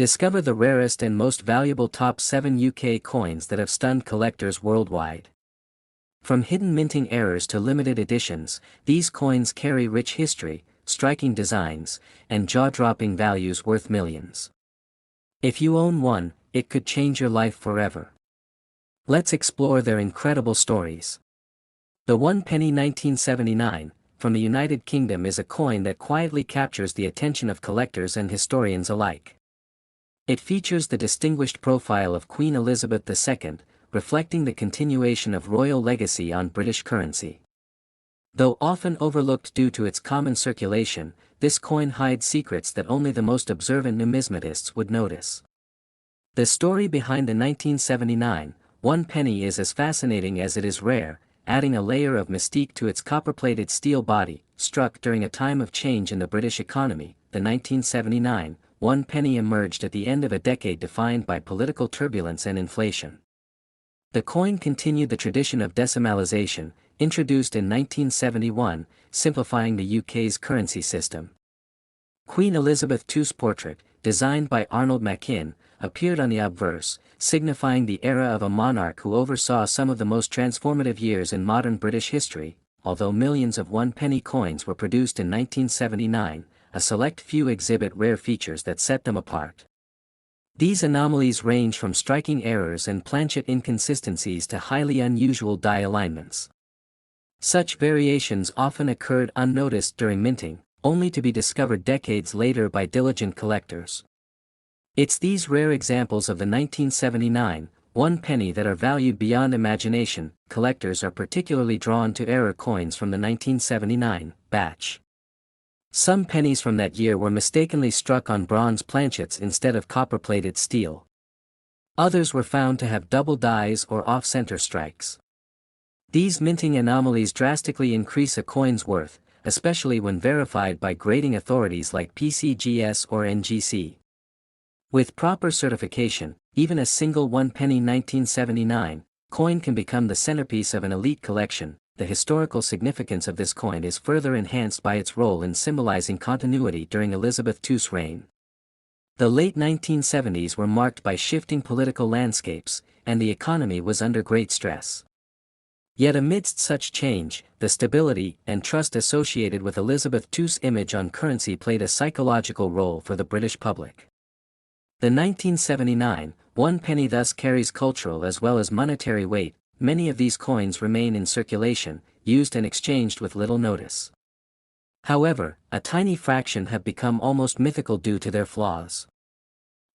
Discover the rarest and most valuable top 7 UK coins that have stunned collectors worldwide. From hidden minting errors to limited editions, these coins carry rich history, striking designs, and jaw-dropping values worth millions. If you own one, it could change your life forever. Let's explore their incredible stories. The 1 penny 1979, from the United Kingdom, is a coin that quietly captures the attention of collectors and historians alike. It features the distinguished profile of Queen Elizabeth II, reflecting the continuation of royal legacy on British currency. Though often overlooked due to its common circulation, this coin hides secrets that only the most observant numismatists would notice. The story behind the 1979 1 penny is as fascinating as it is rare, adding a layer of mystique to its copper-plated steel body. Struck during a time of change in the British economy, the 1979 1 penny emerged at the end of a decade defined by political turbulence and inflation. The coin continued the tradition of decimalization, introduced in 1971, simplifying the UK's currency system. Queen Elizabeth II's portrait, designed by Arnold Machin, appeared on the obverse, signifying the era of a monarch who oversaw some of the most transformative years in modern British history. Although millions of 1 penny coins were produced in 1979, a select few exhibit rare features that set them apart. These anomalies range from striking errors and planchet inconsistencies to highly unusual die alignments. Such variations often occurred unnoticed during minting, only to be discovered decades later by diligent collectors. It's these rare examples of the 1979 1 penny that are valued beyond imagination. Collectors are particularly drawn to error coins from the 1979 batch. Some pennies from that year were mistakenly struck on bronze planchets instead of copper-plated steel. Others were found to have double dies or off-center strikes. These minting anomalies drastically increase a coin's worth, especially when verified by grading authorities like PCGS or NGC. With proper certification, even a single 1 penny 1979 coin can become the centerpiece of an elite collection. The historical significance of this coin is further enhanced by its role in symbolizing continuity during Elizabeth II's reign. The late 1970s were marked by shifting political landscapes, and the economy was under great stress. Yet amidst such change, the stability and trust associated with Elizabeth II's image on currency played a psychological role for the British public. The 1979 1 penny thus carries cultural as well as monetary weight. Many of these coins remain in circulation, used and exchanged with little notice. However, a tiny fraction have become almost mythical due to their flaws.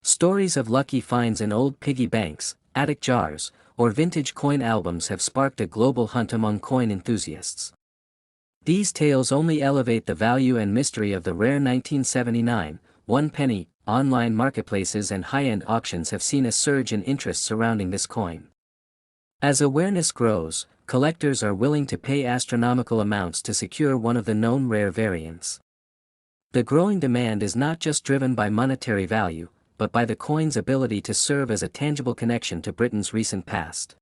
Stories of lucky finds in old piggy banks, attic jars, or vintage coin albums have sparked a global hunt among coin enthusiasts. These tales only elevate the value and mystery of the rare 1979 1 penny. Online marketplaces and high-end auctions have seen a surge in interest surrounding this coin. As awareness grows, collectors are willing to pay astronomical amounts to secure one of the known rare variants. The growing demand is not just driven by monetary value, but by the coin's ability to serve as a tangible connection to Britain's recent past.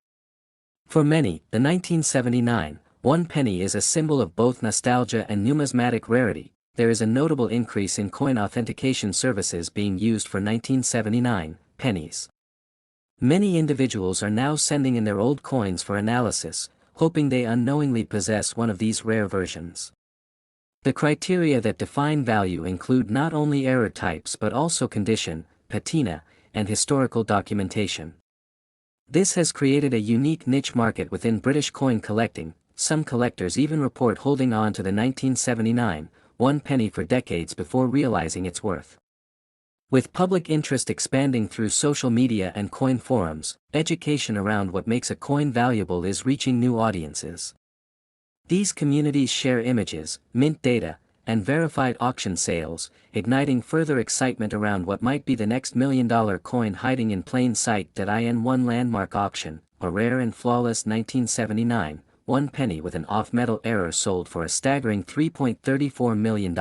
For many, the 1979 1 penny is a symbol of both nostalgia and numismatic rarity. There is a notable increase in coin authentication services being used for 1979 pennies. Many individuals are now sending in their old coins for analysis, hoping they unknowingly possess one of these rare versions. The criteria that define value include not only error types but also condition, patina, and historical documentation. This has created a unique niche market within British coin collecting. Some collectors even report holding on to the 1979 1 penny for decades before realizing its worth. With public interest expanding through social media and coin forums, education around what makes a coin valuable is reaching new audiences. These communities share images, mint data, and verified auction sales, igniting further excitement around what might be the next $1 million coin hiding in plain sight. In1 landmark auction, a rare and flawless 1979 1 penny with an off-metal error sold for a staggering $3.34 million.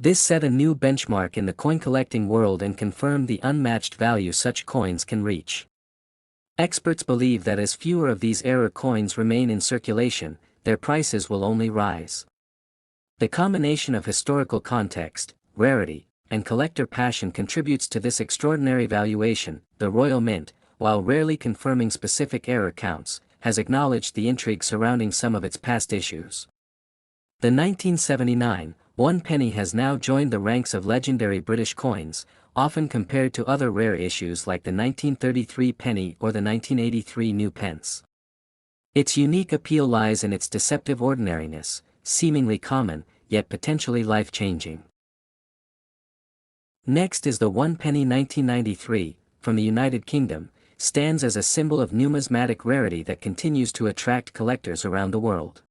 This set a new benchmark in the coin collecting world and confirmed the unmatched value such coins can reach. Experts believe that as fewer of these error coins remain in circulation, their prices will only rise. The combination of historical context, rarity, and collector passion contributes to this extraordinary valuation. The Royal Mint, while rarely confirming specific error counts, has acknowledged the intrigue surrounding some of its past issues. The 1979 one penny has now joined the ranks of legendary British coins, often compared to other rare issues like the 1933 penny or the 1983 new pence. Its unique appeal lies in its deceptive ordinariness, seemingly common, yet potentially life-changing. Next is the 1 penny 1993, from the United Kingdom, stands as a symbol of numismatic rarity that continues to attract collectors around the world.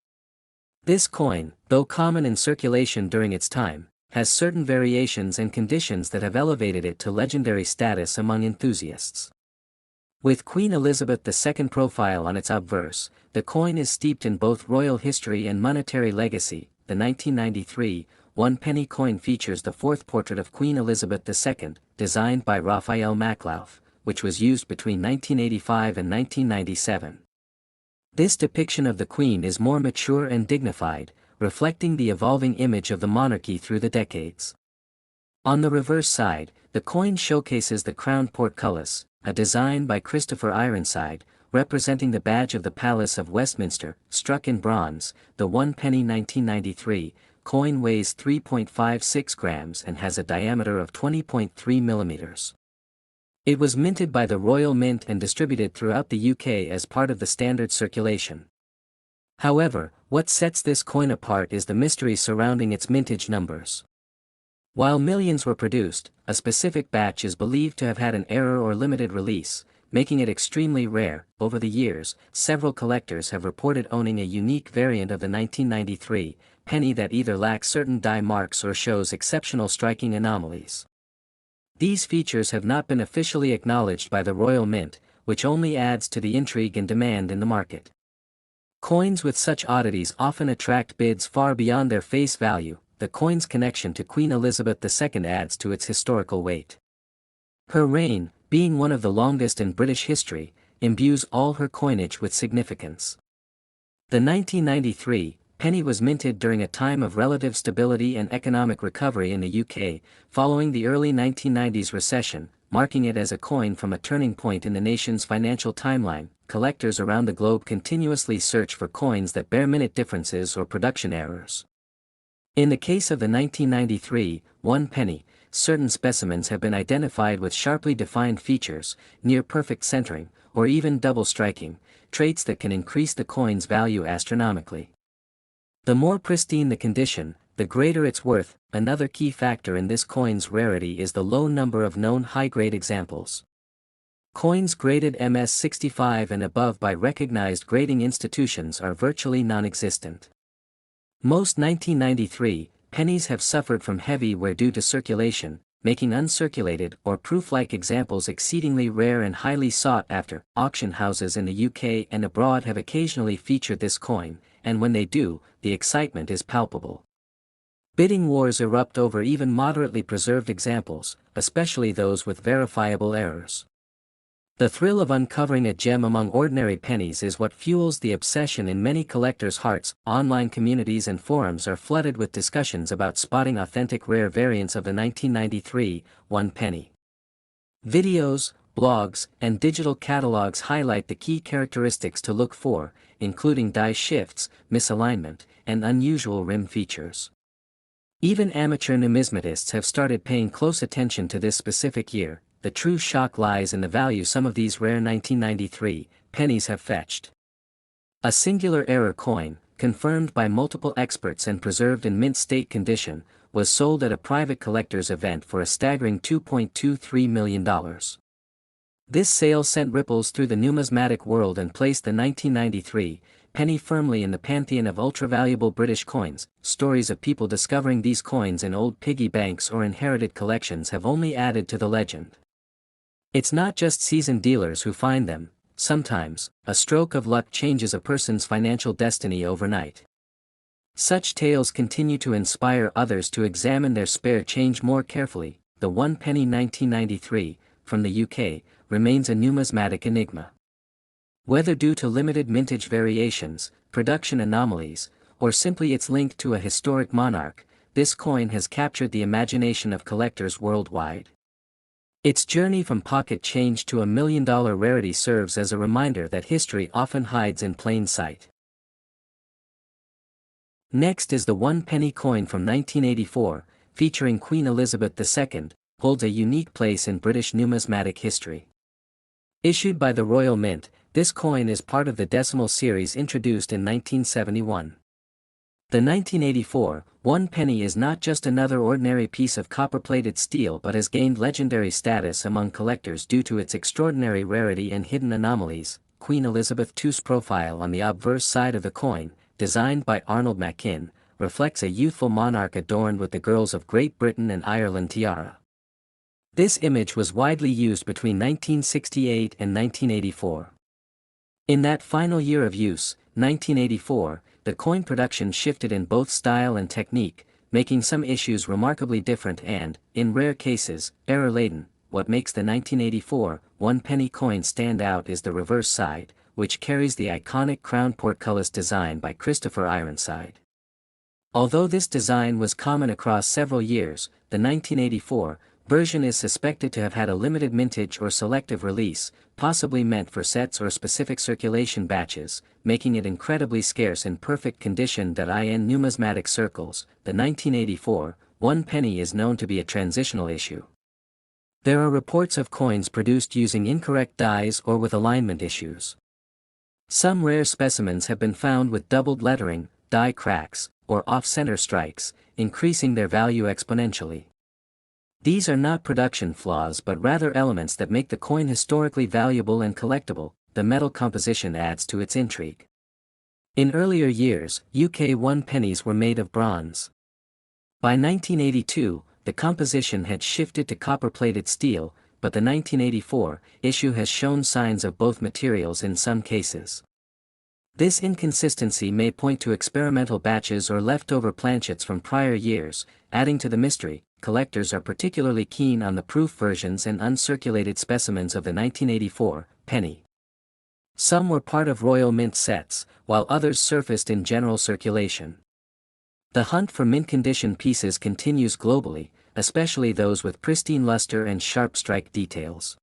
This coin, though common in circulation during its time, has certain variations and conditions that have elevated it to legendary status among enthusiasts. With Queen Elizabeth II profile on its obverse, the coin is steeped in both royal history and monetary legacy. The 1993 1 penny coin features the fourth portrait of Queen Elizabeth II, designed by Raphael Maclauth, which was used between 1985 and 1997. This depiction of the Queen is more mature and dignified, reflecting the evolving image of the monarchy through the decades. On the reverse side, the coin showcases the crowned portcullis, a design by Christopher Ironside, representing the badge of the Palace of Westminster, struck in bronze. The 1 penny 1993 coin weighs 3.56 grams and has a diameter of 20.3 millimeters. It was minted by the Royal Mint and distributed throughout the UK as part of the standard circulation. However, what sets this coin apart is the mystery surrounding its mintage numbers. While millions were produced, a specific batch is believed to have had an error or limited release, making it extremely rare. Over the years, several collectors have reported owning a unique variant of the 1993 penny that either lacks certain die marks or shows exceptional striking anomalies. These features have not been officially acknowledged by the Royal Mint, which only adds to the intrigue and demand in the market. Coins with such oddities often attract bids far beyond their face value. The coin's connection to Queen Elizabeth II adds to its historical weight. Her reign, being one of the longest in British history, imbues all her coinage with significance. The 1993 penny was minted during a time of relative stability and economic recovery in the UK, following the early 1990s recession, marking it as a coin from a turning point in the nation's financial timeline. Collectors around the globe continuously search for coins that bear minute differences or production errors. In the case of the 1993 1 penny, certain specimens have been identified with sharply defined features, near-perfect centering, or even double striking, traits that can increase the coin's value astronomically. The more pristine the condition, the greater its worth. Another key factor in this coin's rarity is the low number of known high-grade examples. Coins graded MS65 and above by recognized grading institutions are virtually non-existent. Most 1993 pennies have suffered from heavy wear due to circulation, making uncirculated or proof-like examples exceedingly rare and highly sought after. Auction houses in the UK and abroad have occasionally featured this coin, and when they do, the excitement is palpable. Bidding wars erupt over even moderately preserved examples, especially those with verifiable errors. The thrill of uncovering a gem among ordinary pennies is what fuels the obsession in many collectors' hearts. Online communities and forums are flooded with discussions about spotting authentic rare variants of the 1993 1 penny. Videos, blogs, and digital catalogs highlight the key characteristics to look for, including die shifts, misalignment, and unusual rim features. Even amateur numismatists have started paying close attention to this specific year. The true shock lies in the value some of these rare 1993 pennies have fetched. A singular error coin, confirmed by multiple experts and preserved in mint state condition, was sold at a private collector's event for a staggering $2.23 million. This sale sent ripples through the numismatic world and placed the 1993 penny firmly in the pantheon of ultra-valuable British coins. Stories of people discovering these coins in old piggy banks or inherited collections have only added to the legend. It's not just seasoned dealers who find them. Sometimes, a stroke of luck changes a person's financial destiny overnight. Such tales continue to inspire others to examine their spare change more carefully. The 1 penny 1993, from the UK, remains a numismatic enigma. Whether due to limited mintage variations, production anomalies, or simply its link to a historic monarch, this coin has captured the imagination of collectors worldwide. Its journey from pocket change to $1 million rarity serves as a reminder that history often hides in plain sight. Next is the 1 penny coin from 1984, featuring Queen Elizabeth II, holds a unique place in British numismatic history. Issued by the Royal Mint, this coin is part of the decimal series introduced in 1971. The 1984 1 penny is not just another ordinary piece of copper-plated steel but has gained legendary status among collectors due to its extraordinary rarity and hidden anomalies. Queen Elizabeth II's profile on the obverse side of the coin, designed by Arnold Machin, reflects a youthful monarch adorned with the girls of Great Britain and Ireland tiara. This image was widely used between 1968 and 1984. In that final year of use, 1984, the coin production shifted in both style and technique, making some issues remarkably different and, in rare cases, error-laden. What makes the 1984 1 penny coin stand out is the reverse side, which carries the iconic crown portcullis design by Christopher Ironside. Although this design was common across several years, the 1984 version is suspected to have had a limited mintage or selective release, possibly meant for sets or specific circulation batches, making it incredibly scarce in perfect condition. In numismatic circles, the 1984 1 penny is known to be a transitional issue. There are reports of coins produced using incorrect dies or with alignment issues. Some rare specimens have been found with doubled lettering, die cracks, or off-center strikes, increasing their value exponentially. These are not production flaws but rather elements that make the coin historically valuable and collectible. The metal composition adds to its intrigue. In earlier years, UK 1 pennies were made of bronze. By 1982, the composition had shifted to copper-plated steel, but the 1984 issue has shown signs of both materials in some cases. This inconsistency may point to experimental batches or leftover planchets from prior years, adding to the mystery. Collectors are particularly keen on the proof versions and uncirculated specimens of the 1984 penny. Some were part of Royal Mint sets, while others surfaced in general circulation. The hunt for mint-condition pieces continues globally, especially those with pristine luster and sharp strike details.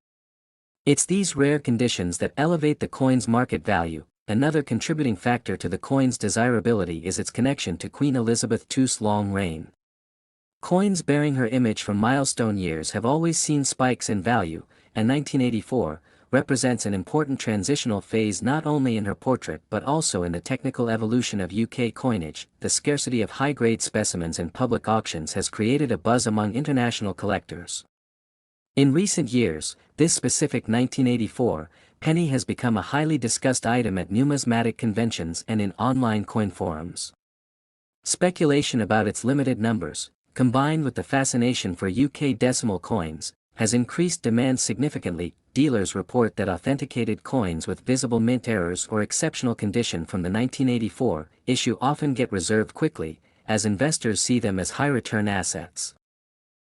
It's these rare conditions that elevate the coin's market value. Another contributing factor to the coin's desirability is its connection to Queen Elizabeth II's long reign. Coins bearing her image from milestone years have always seen spikes in value, and 1984 represents an important transitional phase not only in her portrait but also in the technical evolution of UK coinage. The scarcity of high-grade specimens in public auctions has created a buzz among international collectors. In recent years, this specific 1984 penny has become a highly discussed item at numismatic conventions and in online coin forums. Speculation about its limited numbers, combined with the fascination for UK decimal coins, has increased demand significantly. Dealers report that authenticated coins with visible mint errors or exceptional condition from the 1984 issue often get reserved quickly, as investors see them as high-return assets.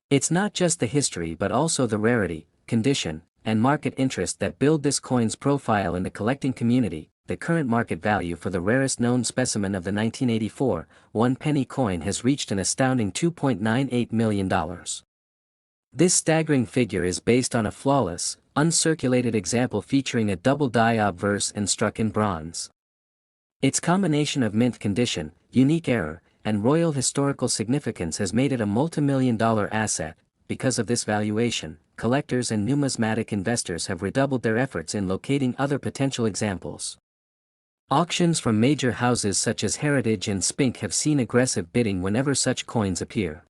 It's not just the history but also the rarity, condition, and market interest that build this coin's profile in the collecting community. The current market value for the rarest known specimen of the 1984 1 penny coin has reached an astounding $2.98 million. This staggering figure is based on a flawless, uncirculated example featuring a double die obverse and struck in bronze. Its combination of mint condition, unique error, and royal historical significance has made it a multi-million-dollar asset. Because of this valuation, collectors and numismatic investors have redoubled their efforts in locating other potential examples. Auctions from major houses such as Heritage and Spink have seen aggressive bidding whenever such coins appear.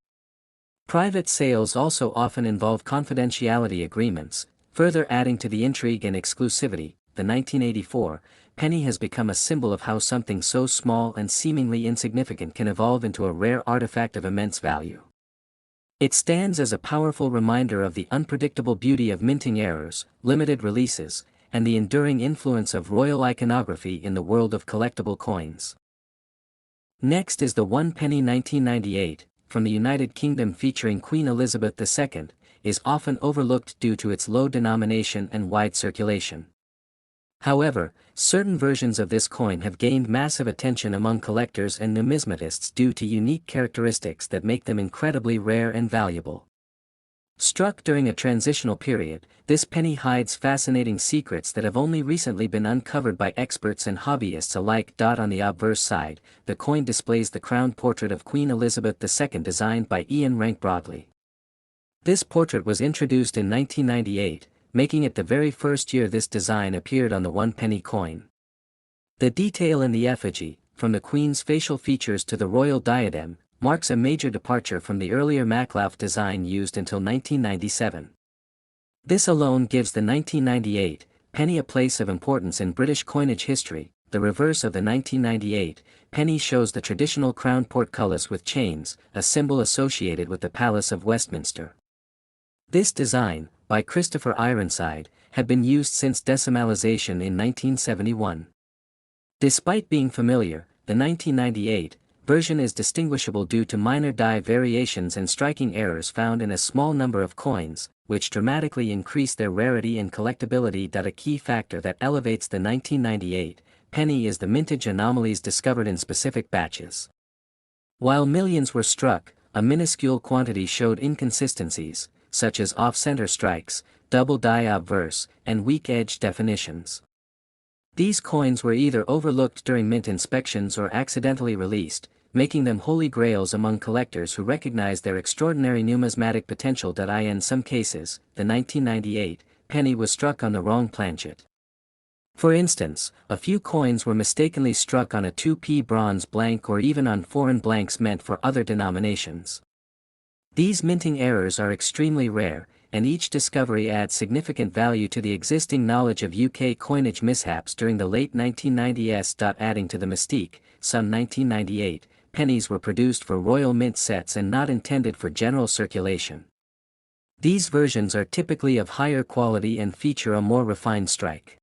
Private sales also often involve confidentiality agreements, further adding to the intrigue and exclusivity. The 1984 penny has become a symbol of how something so small and seemingly insignificant can evolve into a rare artifact of immense value. It stands as a powerful reminder of the unpredictable beauty of minting errors, limited releases, and the enduring influence of royal iconography in the world of collectible coins. Next is the 1 penny 1998, from the United Kingdom featuring Queen Elizabeth II, is often overlooked due to its low denomination and wide circulation. However, certain versions of this coin have gained massive attention among collectors and numismatists due to unique characteristics that make them incredibly rare and valuable. Struck during a transitional period, this penny hides fascinating secrets that have only recently been uncovered by experts and hobbyists alike. On the obverse side, the coin displays the crowned portrait of Queen Elizabeth II designed by Ian Rank Broadley. This portrait was introduced in 1998, making it the very first year this design appeared on the 1-penny coin. The detail in the effigy, from the Queen's facial features to the royal diadem, marks a major departure from the earlier Maclauf design used until 1997. This alone gives the 1998 penny a place of importance in British coinage history. The reverse of the 1998 penny shows the traditional crown portcullis with chains, a symbol associated with the Palace of Westminster. This design, by Christopher Ironside, had been used since decimalization in 1971. Despite being familiar, the 1998 version is distinguishable due to minor die variations and striking errors found in a small number of coins, which dramatically increase their rarity and collectability. A key factor that elevates the 1998 penny is the mintage anomalies discovered in specific batches. While millions were struck, a minuscule quantity showed inconsistencies, such as off-center strikes, double die obverse, and weak edge definitions. These coins were either overlooked during mint inspections or accidentally released, making them holy grails among collectors who recognize their extraordinary numismatic potential. In some cases, the 1998 penny was struck on the wrong planchet. For instance, a few coins were mistakenly struck on a 2p bronze blank or even on foreign blanks meant for other denominations. These minting errors are extremely rare, and each discovery adds significant value to the existing knowledge of UK coinage mishaps during the late 1990s. Adding to the mystique, some 1998 pennies were produced for royal mint sets and not intended for general circulation. These versions are typically of higher quality and feature a more refined strike.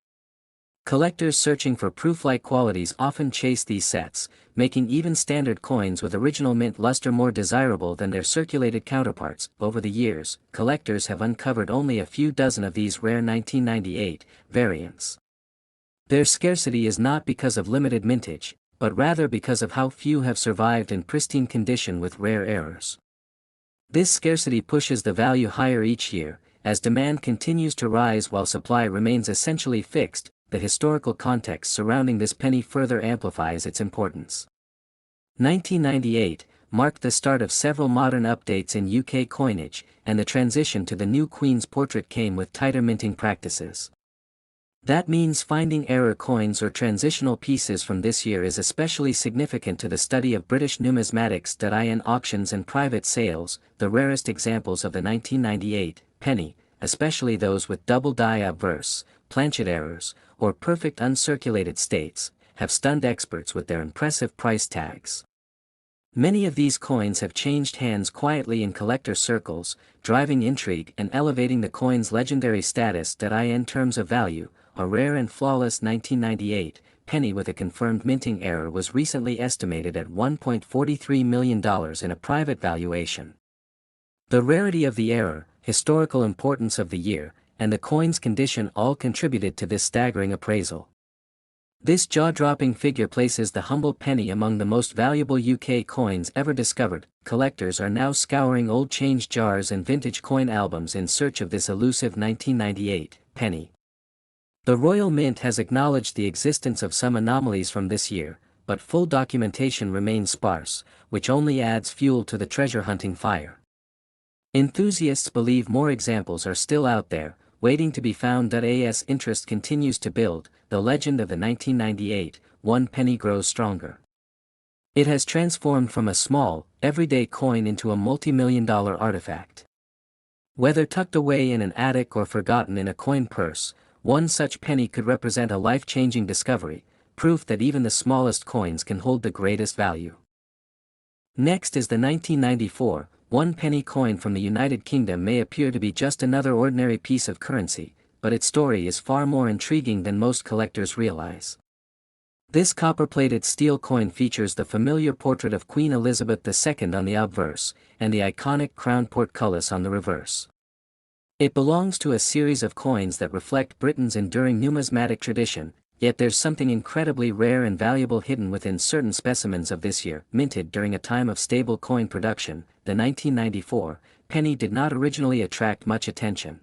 Collectors searching for proof-like qualities often chase these sets, making even standard coins with original mint luster more desirable than their circulated counterparts. Over the years, collectors have uncovered only a few dozen of these rare 1998 variants. Their scarcity is not because of limited mintage, but rather because of how few have survived in pristine condition with rare errors. This scarcity pushes the value higher each year, as demand continues to rise while supply remains essentially fixed. The historical context surrounding this penny further amplifies its importance. 1998 marked the start of several modern updates in UK coinage, and the transition to the new Queen's portrait came with tighter minting practices. That means finding error coins or transitional pieces from this year is especially significant to the study of British numismatics. In auctions and private sales, the rarest examples of the 1998 penny, especially those with double die obverse, planchet errors, or perfect uncirculated states, have stunned experts with their impressive price tags. Many of these coins have changed hands quietly in collector circles, driving intrigue and elevating the coin's legendary status. In terms of value, a rare and flawless 1998 penny with a confirmed minting error was recently estimated at $1.43 million in a private valuation. The rarity of the error, historical importance of the year, and the coin's condition all contributed to this staggering appraisal. This jaw-dropping figure places the humble penny among the most valuable UK coins ever discovered. Collectors are now scouring old change jars and vintage coin albums in search of this elusive 1998 penny. The Royal Mint has acknowledged the existence of some anomalies from this year, but full documentation remains sparse, which only adds fuel to the treasure-hunting fire. Enthusiasts believe more examples are still out there, waiting to be found. As interest continues to build, the legend of the 1998 1 penny grows stronger. It has transformed from a small, everyday coin into a multi-million-dollar artifact. Whether tucked away in an attic or forgotten in a coin purse, one such penny could represent a life-changing discovery, proof that even the smallest coins can hold the greatest value. Next is the 1994 1 penny coin from the United Kingdom. May appear to be just another ordinary piece of currency, but its story is far more intriguing than most collectors realize. This copper-plated steel coin features the familiar portrait of Queen Elizabeth II on the obverse, and the iconic crown portcullis on the reverse. It belongs to a series of coins that reflect Britain's enduring numismatic tradition, yet there's something incredibly rare and valuable hidden within certain specimens of this year. Minted during a time of stable coin production, the 1994 penny did not originally attract much attention.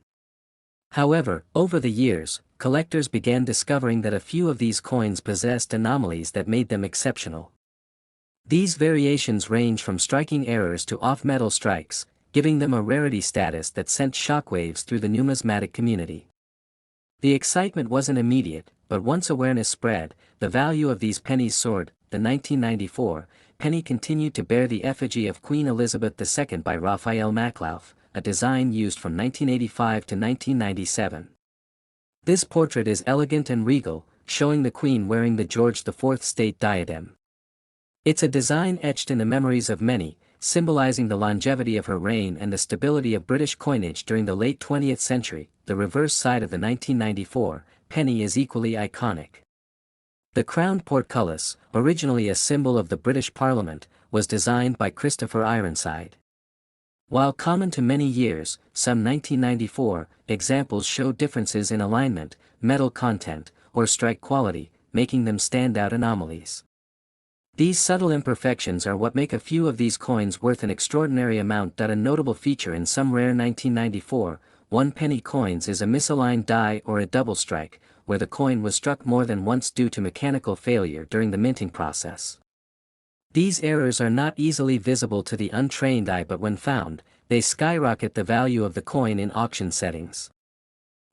However, over the years, collectors began discovering that a few of these coins possessed anomalies that made them exceptional. These variations range from striking errors to off-metal strikes, giving them a rarity status that sent shockwaves through the numismatic community. The excitement wasn't immediate, but once awareness spread, the value of these pennies soared. The 1994 penny continued to bear the effigy of Queen Elizabeth II by Raphael Maclauff, a design used from 1985 to 1997. This portrait is elegant and regal, showing the Queen wearing the George IV state diadem. It's a design etched in the memories of many, symbolizing the longevity of her reign and the stability of British coinage during the late 20th century. The reverse side of the 1994 penny is equally iconic. The crowned portcullis, originally a symbol of the British Parliament, was designed by Christopher Ironside. While common to many years, some 1994 examples show differences in alignment, metal content, or strike quality, making them standout anomalies. These subtle imperfections are what make a few of these coins worth an extraordinary amount. A notable feature in some rare 1994 1-penny coins is a misaligned die or a double strike, where the coin was struck more than once due to mechanical failure during the minting process. These errors are not easily visible to the untrained eye, but when found, they skyrocket the value of the coin in auction settings.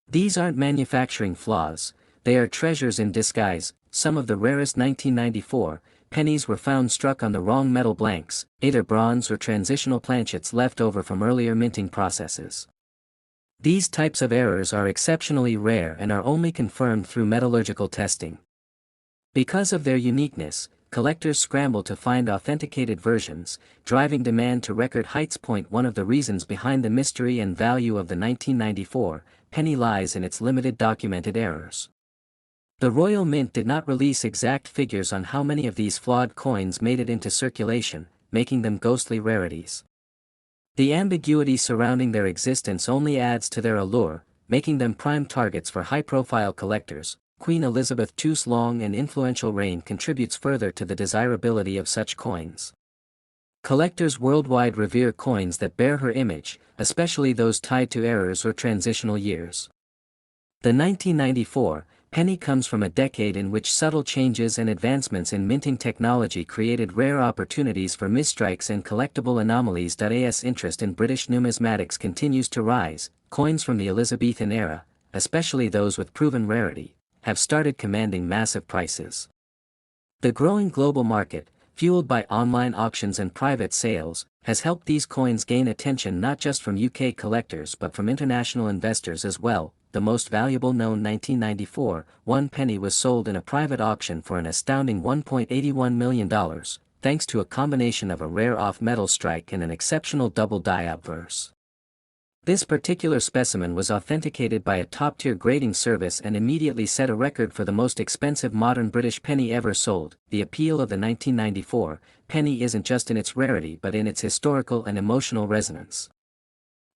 These aren't manufacturing flaws, they are treasures in disguise. Some of the rarest 1994 pennies were found struck on the wrong metal blanks, either bronze or transitional planchets left over from earlier minting processes. These types of errors are exceptionally rare and are only confirmed through metallurgical testing. Because of their uniqueness, collectors scramble to find authenticated versions, driving demand to record heights. One of the reasons behind the mystery and value of the 1994 penny lies in its limited documented errors. The Royal Mint did not release exact figures on how many of these flawed coins made it into circulation, making them ghostly rarities. The ambiguity surrounding their existence only adds to their allure, making them prime targets for high-profile collectors. Queen Elizabeth II's long and influential reign contributes further to the desirability of such coins. Collectors worldwide revere coins that bear her image, especially those tied to errors or transitional years. The 1994 penny comes from a decade in which subtle changes and advancements in minting technology created rare opportunities for misstrikes and collectible anomalies. As interest in British numismatics continues to rise, coins from the Elizabethan era, especially those with proven rarity, have started commanding massive prices. The growing global market, fueled by online auctions and private sales, has helped these coins gain attention not just from UK collectors but from international investors as well. The most valuable known 1994 1-penny was sold in a private auction for an astounding $1.81 million, thanks to a combination of a rare off-metal strike and an exceptional double die obverse. This particular specimen was authenticated by a top-tier grading service and immediately set a record for the most expensive modern British penny ever sold. The appeal of the 1994 penny isn't just in its rarity but in its historical and emotional resonance.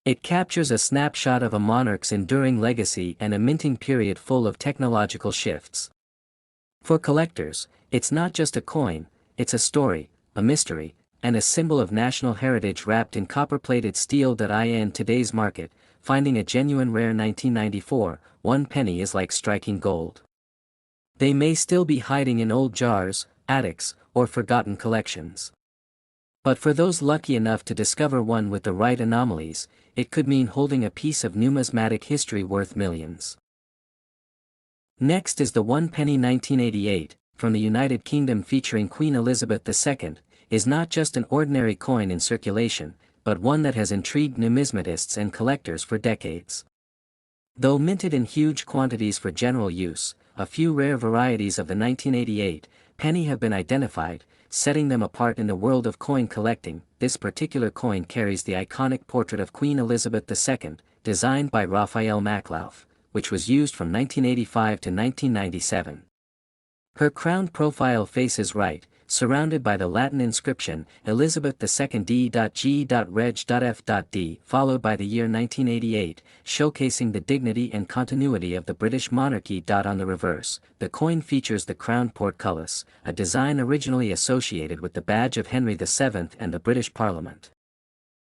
It captures a snapshot of a monarch's enduring legacy and a minting period full of technological shifts. For collectors, it's not just a coin, it's a story, a mystery, and a symbol of national heritage wrapped in copper-plated steel. In today's market, finding a genuine rare 1994 1-penny is like striking gold. They may still be hiding in old jars, attics, or forgotten collections. But for those lucky enough to discover one with the right anomalies, it could mean holding a piece of numismatic history worth millions. Next is the 1-penny 1988, from the United Kingdom featuring Queen Elizabeth II, is not just an ordinary coin in circulation, but one that has intrigued numismatists and collectors for decades. Though minted in huge quantities for general use, a few rare varieties of the 1988 penny have been identified, setting them apart in the world of coin collecting. This particular coin carries the iconic portrait of Queen Elizabeth II, designed by Raphael Maclauff, which was used from 1985 to 1997. Her crowned profile faces right, surrounded by the Latin inscription, Elizabeth II D.G.Reg.F.D, followed by the year 1988, showcasing the dignity and continuity of the British monarchy. On the reverse, the coin features the crowned portcullis, a design originally associated with the badge of Henry VII and the British Parliament.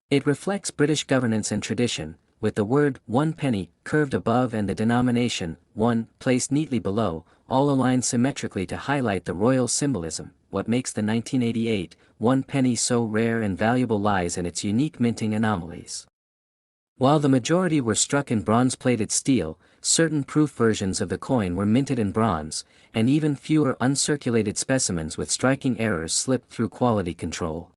It reflects British governance and tradition, with the word "one penny" curved above and the denomination "1" placed neatly below, all aligned symmetrically to highlight the royal symbolism. What makes the 1988 1 penny so rare and valuable lies in its unique minting anomalies. While the majority were struck in bronze-plated steel, certain proof versions of the coin were minted in bronze, and even fewer uncirculated specimens with striking errors slipped through quality control.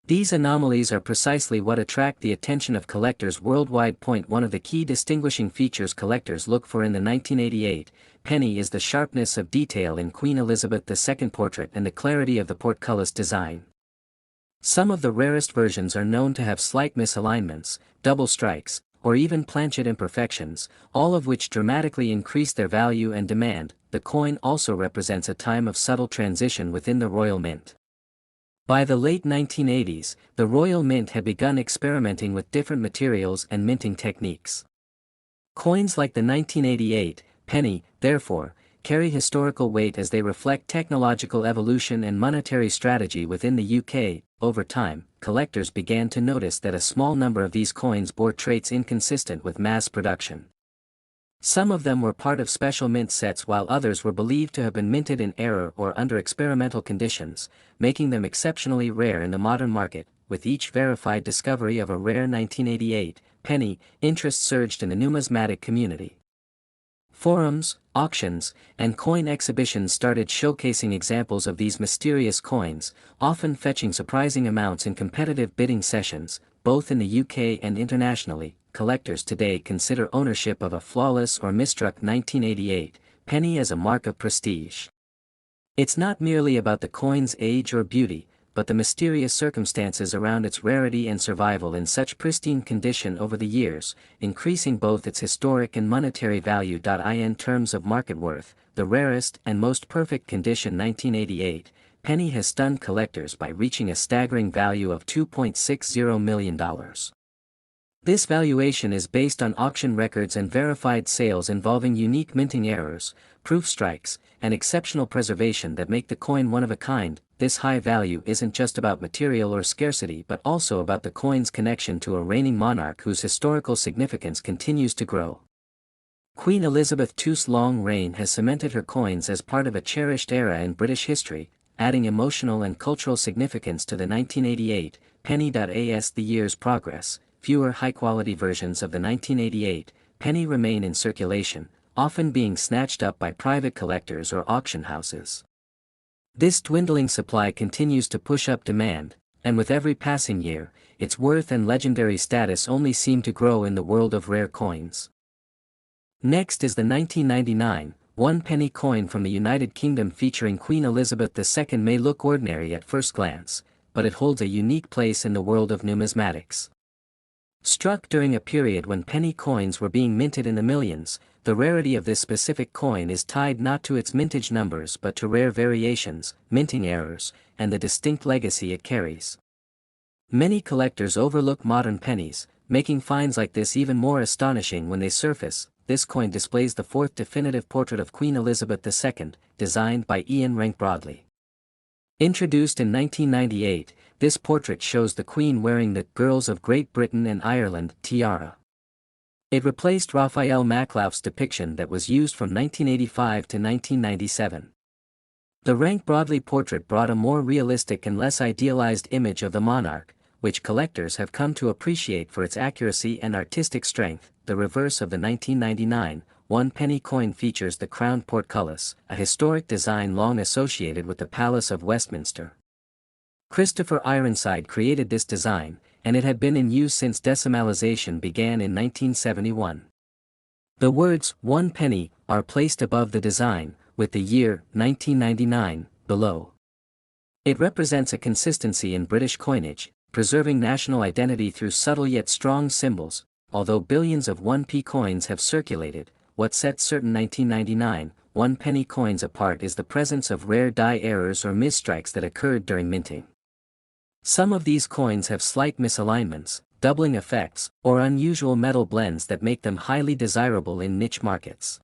These anomalies are precisely what attract the attention of collectors worldwide. One of the key distinguishing features collectors look for in the 1988 penny is the sharpness of detail in Queen Elizabeth II portrait and the clarity of the portcullis design. Some of the rarest versions are known to have slight misalignments, double strikes, or even planchet imperfections, all of which dramatically increase their value and demand. The coin also represents a time of subtle transition within the Royal Mint. By the late 1980s, the Royal Mint had begun experimenting with different materials and minting techniques. Coins like the 1988 penny, therefore, carry historical weight as they reflect technological evolution and monetary strategy within the UK. Over time, collectors began to notice that a small number of these coins bore traits inconsistent with mass production. Some of them were part of special mint sets while others were believed to have been minted in error or under experimental conditions, making them exceptionally rare in the modern market. With each verified discovery of a rare 1988 penny, interest surged in the numismatic community. Forums, auctions, and coin exhibitions started showcasing examples of these mysterious coins, often fetching surprising amounts in competitive bidding sessions, both in the UK and internationally. Collectors today consider ownership of a flawless or misstruck 1988 penny as a mark of prestige. It's not merely about the coin's age or beauty, but the mysterious circumstances around its rarity and survival in such pristine condition over the years, increasing both its historic and monetary value. In terms of market worth, the rarest and most perfect condition 1988 penny has stunned collectors by reaching a staggering value of $2.60 million. This valuation is based on auction records and verified sales involving unique minting errors, proof strikes, and exceptional preservation that make the coin one of a kind. This high value isn't just about material or scarcity but also about the coin's connection to a reigning monarch whose historical significance continues to grow. Queen Elizabeth II's long reign has cemented her coins as part of a cherished era in British history, adding emotional and cultural significance to the 1988 penny. As the years progress, fewer high-quality versions of the 1988 penny remain in circulation, often being snatched up by private collectors or auction houses. This dwindling supply continues to push up demand, and with every passing year, its worth and legendary status only seem to grow in the world of rare coins. Next is the 1999 1 penny coin from the United Kingdom featuring Queen Elizabeth II. May look ordinary at first glance, but it holds a unique place in the world of numismatics. Struck during a period when penny coins were being minted in the millions, the rarity of this specific coin is tied not to its mintage numbers but to rare variations, minting errors, and the distinct legacy it carries. Many collectors overlook modern pennies, making finds like this even more astonishing when they surface. This coin displays the fourth definitive portrait of Queen Elizabeth II, designed by Ian Rank Broadley. Introduced in 1998, this portrait shows the Queen wearing the Girls of Great Britain and Ireland tiara. It replaced Raphael Maklauf's depiction that was used from 1985 to 1997. The Rank Broadley portrait brought a more realistic and less idealized image of the monarch, which collectors have come to appreciate for its accuracy and artistic strength. The reverse of the 1999 1 penny coin features the crowned portcullis, a historic design long associated with the Palace of Westminster. Christopher Ironside created this design, and it had been in use since decimalization began in 1971. The words 1 penny are placed above the design, with the year 1999 below. It represents a consistency in British coinage, preserving national identity through subtle yet strong symbols. Although billions of 1p coins have circulated, what sets certain 1999 1 penny coins apart is the presence of rare die errors or misstrikes that occurred during minting. Some of these coins have slight misalignments, doubling effects, or unusual metal blends that make them highly desirable in niche markets.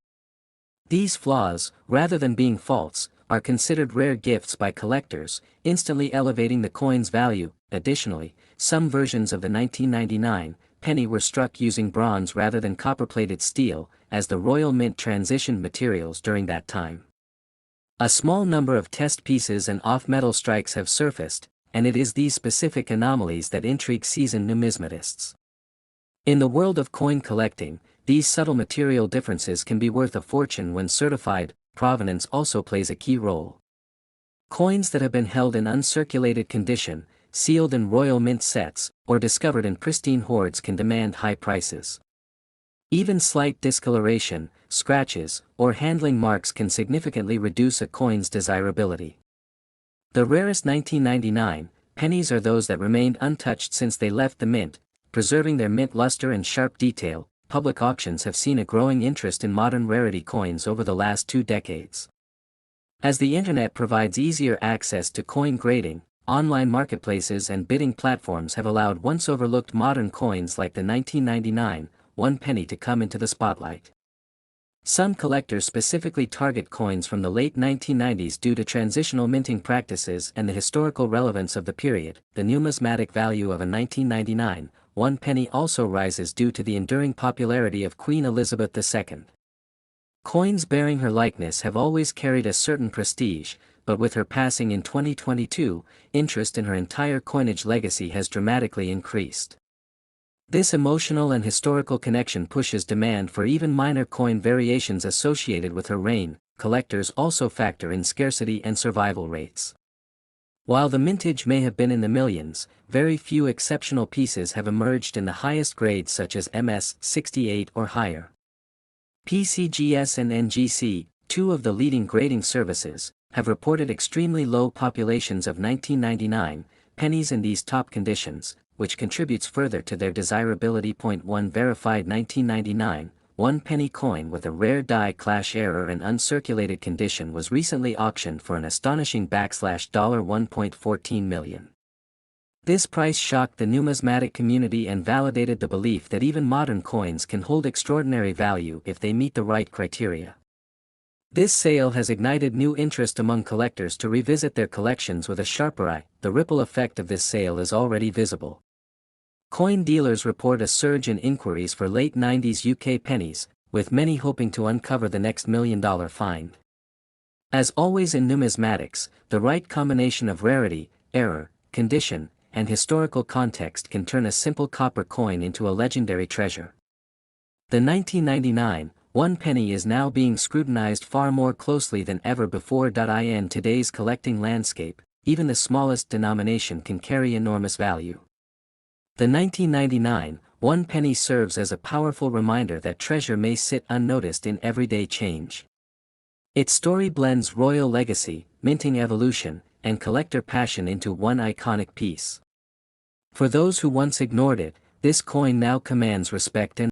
These flaws, rather than being faults, are considered rare gifts by collectors, instantly elevating the coin's value. Additionally, some versions of the 1999 penny were struck using bronze rather than copper-plated steel, as the Royal Mint transitioned materials during that time. A small number of test pieces and off-metal strikes have surfaced, and it is these specific anomalies that intrigue seasoned numismatists. In the world of coin collecting, these subtle material differences can be worth a fortune when certified. Provenance also plays a key role. Coins that have been held in uncirculated condition, sealed in Royal Mint sets, or discovered in pristine hoards can demand high prices. Even slight discoloration, scratches, or handling marks can significantly reduce a coin's desirability. The rarest 1999 pennies are those that remained untouched since they left the mint, preserving their mint luster and sharp detail. Public auctions have seen a growing interest in modern rarity coins over the last 2 decades. As the internet provides easier access to coin grading, online marketplaces and bidding platforms have allowed once overlooked modern coins like the 1999 1 penny to come into the spotlight. Some collectors specifically target coins from the late 1990s due to transitional minting practices and the historical relevance of the period. The numismatic value of a 1999 1 penny also rises due to the enduring popularity of Queen Elizabeth II. Coins bearing her likeness have always carried a certain prestige, but with her passing in 2022, interest in her entire coinage legacy has dramatically increased. This emotional and historical connection pushes demand for even minor coin variations associated with her reign. Collectors also factor in scarcity and survival rates. While the mintage may have been in the millions, very few exceptional pieces have emerged in the highest grades such as MS-68 or higher. PCGS and NGC, two of the leading grading services, have reported extremely low populations of 1999 pennies in these top conditions, which contributes further to their desirability. 1 Verified 1999 1 penny coin with a rare die clash error and uncirculated condition was recently auctioned for an astonishing $1.14 million. This price shocked the numismatic community and validated the belief that even modern coins can hold extraordinary value if they meet the right criteria. This sale has ignited new interest among collectors to revisit their collections with a sharper eye. The ripple effect of this sale is already visible. Coin dealers report a surge in inquiries for late 90s UK pennies, with many hoping to uncover the next $1 million find. As always in numismatics, the right combination of rarity, error, condition, and historical context can turn a simple copper coin into a legendary treasure. The 1999 1 penny is now being scrutinized far more closely than ever before. In today's collecting landscape, even the smallest denomination can carry enormous value. The 1999 1 penny serves as a powerful reminder that treasure may sit unnoticed in everyday change. Its story blends royal legacy, minting evolution, and collector passion into one iconic piece. For those who once ignored it, this coin now commands respect and